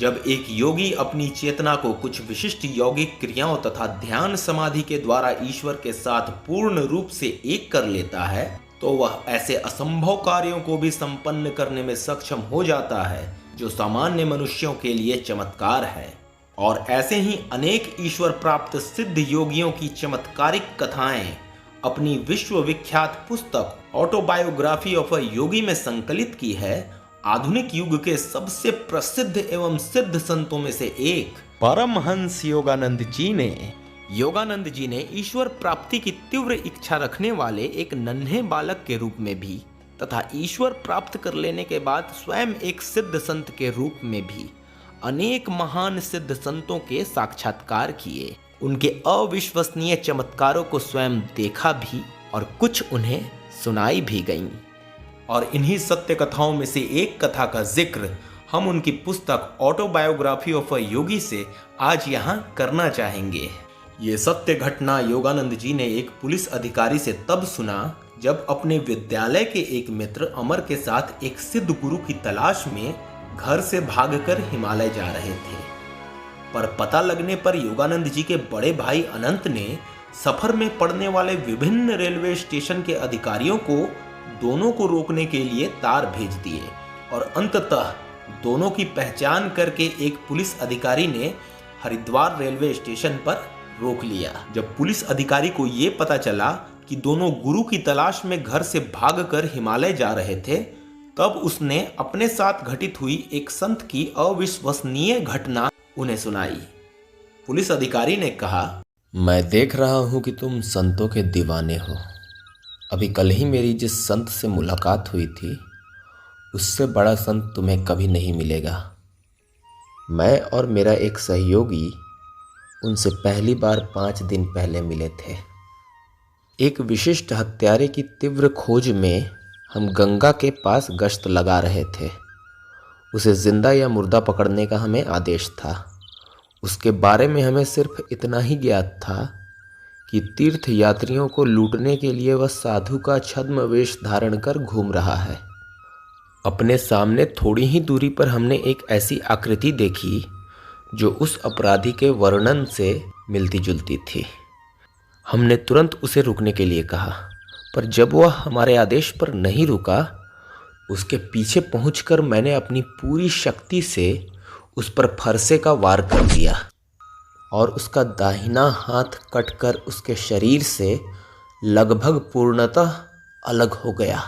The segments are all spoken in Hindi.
जब एक योगी अपनी चेतना को कुछ विशिष्ट यौगिक क्रियाओं तथा ध्यान समाधि के द्वारा ईश्वर के साथ पूर्ण रूप से एक कर लेता है तो वह ऐसे असंभव कार्यों को भी संपन्न करने में सक्षम हो जाता है जो सामान्य मनुष्यों के लिए चमत्कार है। और ऐसे ही अनेक ईश्वर प्राप्त सिद्ध योगियों की चमत्कारिक कथाएं अपनी विश्व विख्यात पुस्तक ऑटोबायोग्राफी ऑफ अ योगी में संकलित की है। आधुनिक युग के सबसे प्रसिद्ध एवं सिद्ध संतों में से एक परमहंस योगानंद जी ने ईश्वर प्राप्ति की तीव्र इच्छा रखने वाले एक नन्हे बालक के रूप में भी तथा ईश्वर प्राप्त कर लेने के बाद स्वयं एक सिद्ध संत के रूप में भी अनेक महान सिद्ध संतों के साक्षात्कार किए। उनके अविश्वसनीय चमत्कारों को स्वयं देखा भी और कुछ उन्हें सुनाई भी गईं। और इन्हीं सत्य कथाओं में से एक कथा का जिक्र हम उनकी पुस्तक ऑटोबायोग्राफी ऑफ अ योगी से आज यहाँ करना चाहेंगे। ये सत्य घटना योगानंद जी ने एक पुलिस अधिकारी से तब सुना जब अपने विद्यालय के एक मित्र अमर के साथ एक सिद्ध गुरु की तलाश में घर से भागकर हिमालय जा रहे थे। पर पता लगने पर योगानंद जी के बड़े भाई अनंत ने सफर में पड़ने वाले विभिन्न रेलवे स्टेशन के अधिकारियों को दोनों को रोकने के लिए तार भेज दिए और अंततः दोनों की पहचान करके एक पुलिस अधिकारी ने हरिद्वार रेलवे स्टेशन पर रोक लिया। जब पुलिस अधिकारी को ये पता चला कि दोनों गुरु की तलाश में घर से भागकर हिमालय जा रहे थे तब उसने अपने साथ घटित हुई एक संत की अविश्वसनीय घटना उन्हें सुनाई। पुलिस अधिकारी ने कहा, मैं देख रहा हूं कि तुम संतों के दीवाने हो। अभी कल ही मेरी जिस संत से मुलाकात हुई थी उससे बड़ा संत तुम्हें कभी नहीं मिलेगा। मैं और मेरा एक सहयोगी उनसे पहली बार 5 दिन पहले मिले थे। एक विशिष्ट हत्यारे की तीव्र खोज में हम गंगा के पास गश्त लगा रहे थे। उसे जिंदा या मुर्दा पकड़ने का हमें आदेश था। उसके बारे में हमें सिर्फ इतना ही ज्ञात था कि तीर्थ यात्रियों को लूटने के लिए वह साधु का छद्म वेश धारण कर घूम रहा है। अपने सामने थोड़ी ही दूरी पर हमने एक ऐसी आकृति देखी जो उस अपराधी के वर्णन से मिलती जुलती थी। हमने तुरंत उसे रुकने के लिए कहा, पर जब वह हमारे आदेश पर नहीं रुका, उसके पीछे पहुंचकर मैंने अपनी पूरी शक्ति से उस पर फरसे का वार कर दिया और उसका दाहिना हाथ कटकर उसके शरीर से लगभग पूर्णतः अलग हो गया।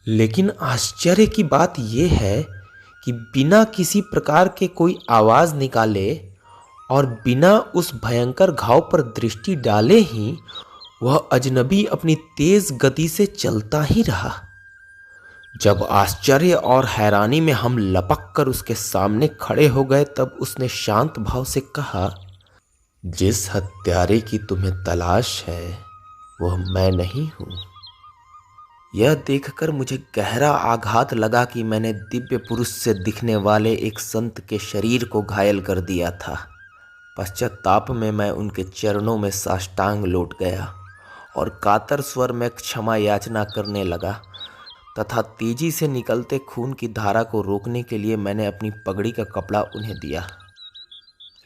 लेकिन आश्चर्य की बात यह है कि बिना किसी प्रकार के कोई आवाज़ निकाले और बिना उस भयंकर घाव पर दृष्टि डाले ही वह अजनबी अपनी तेज गति से चलता ही रहा। जब आश्चर्य और हैरानी में हम लपक कर उसके सामने खड़े हो गए तब उसने शांत भाव से कहा, जिस हत्यारे की तुम्हें तलाश है वह मैं नहीं हूँ। यह देखकर मुझे गहरा आघात लगा कि मैंने दिव्य पुरुष से दिखने वाले एक संत के शरीर को घायल कर दिया था। पश्चाताप में मैं उनके चरणों में साष्टांग लौट गया और कातर स्वर में क्षमा याचना करने लगा तथा तेजी से निकलते खून की धारा को रोकने के लिए मैंने अपनी पगड़ी का कपड़ा उन्हें दिया।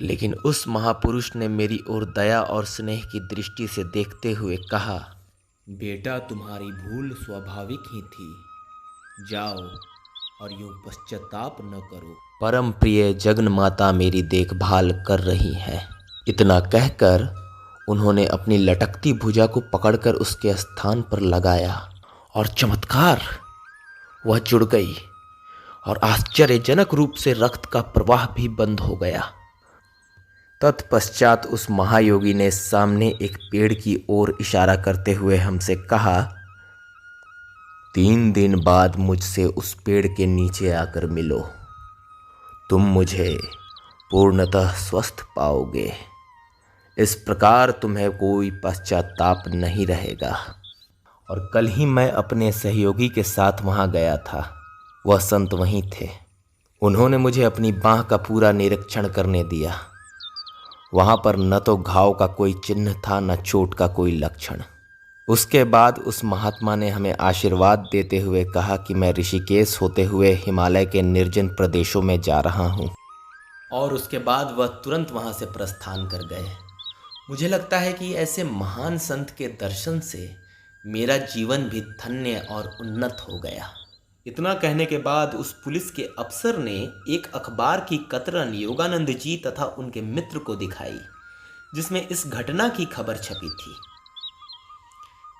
लेकिन उस महापुरुष ने मेरी ओर दया और स्नेह की दृष्टि से देखते हुए कहा, बेटा तुम्हारी भूल स्वाभाविक ही थी, जाओ और यूं पश्चाताप न करो। परम प्रिय जगन माता मेरी देखभाल कर रही हैं। इतना कहकर उन्होंने अपनी लटकती भुजा को पकड़कर उसके स्थान पर लगाया और चमत्कार, वह जुड़ गई और आश्चर्यजनक रूप से रक्त का प्रवाह भी बंद हो गया। तत्पश्चात उस महायोगी ने सामने एक पेड़ की ओर इशारा करते हुए हमसे कहा, 3 दिन बाद मुझसे उस पेड़ के नीचे आकर मिलो, तुम मुझे पूर्णतः स्वस्थ पाओगे। इस प्रकार तुम्हें कोई पश्चाताप नहीं रहेगा। और कल ही मैं अपने सहयोगी के साथ वहाँ गया था। वह संत वहीं थे। उन्होंने मुझे अपनी बाँह का पूरा निरीक्षण करने दिया। वहाँ पर न तो घाव का कोई चिन्ह था न चोट का कोई लक्षण। उसके बाद उस महात्मा ने हमें आशीर्वाद देते हुए कहा कि मैं ऋषिकेश होते हुए हिमालय के निर्जन प्रदेशों में जा रहा हूँ। और उसके बाद वह तुरंत वहां से प्रस्थान कर गए। मुझे लगता है कि ऐसे महान संत के दर्शन से मेरा जीवन भी धन्य और उन्नत हो गया। इतना कहने के बाद उस पुलिस के अफसर ने एक अखबार की कतरन योगानंद जी तथा उनके मित्र को दिखाई, जिसमें इस घटना की खबर छपी थी।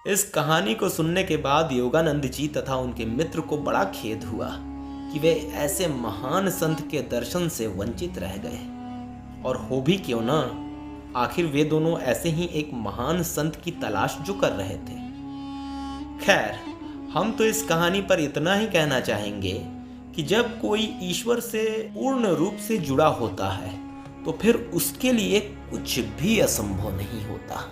इस कहानी को सुनने के बाद योगानंद जी तथा उनके मित्र को बड़ा खेद हुआ कि वे ऐसे महान संत के दर्शन से वंचित रह गए। और हो भी क्यों ना, आखिर वे दोनों ऐसे ही एक महान संत की तलाश जो कर रहे थे। खैर, हम तो इस कहानी पर इतना ही कहना चाहेंगे कि जब कोई ईश्वर से पूर्ण रूप से जुड़ा होता है तो फिर उसके लिए कुछ भी असंभव नहीं होता।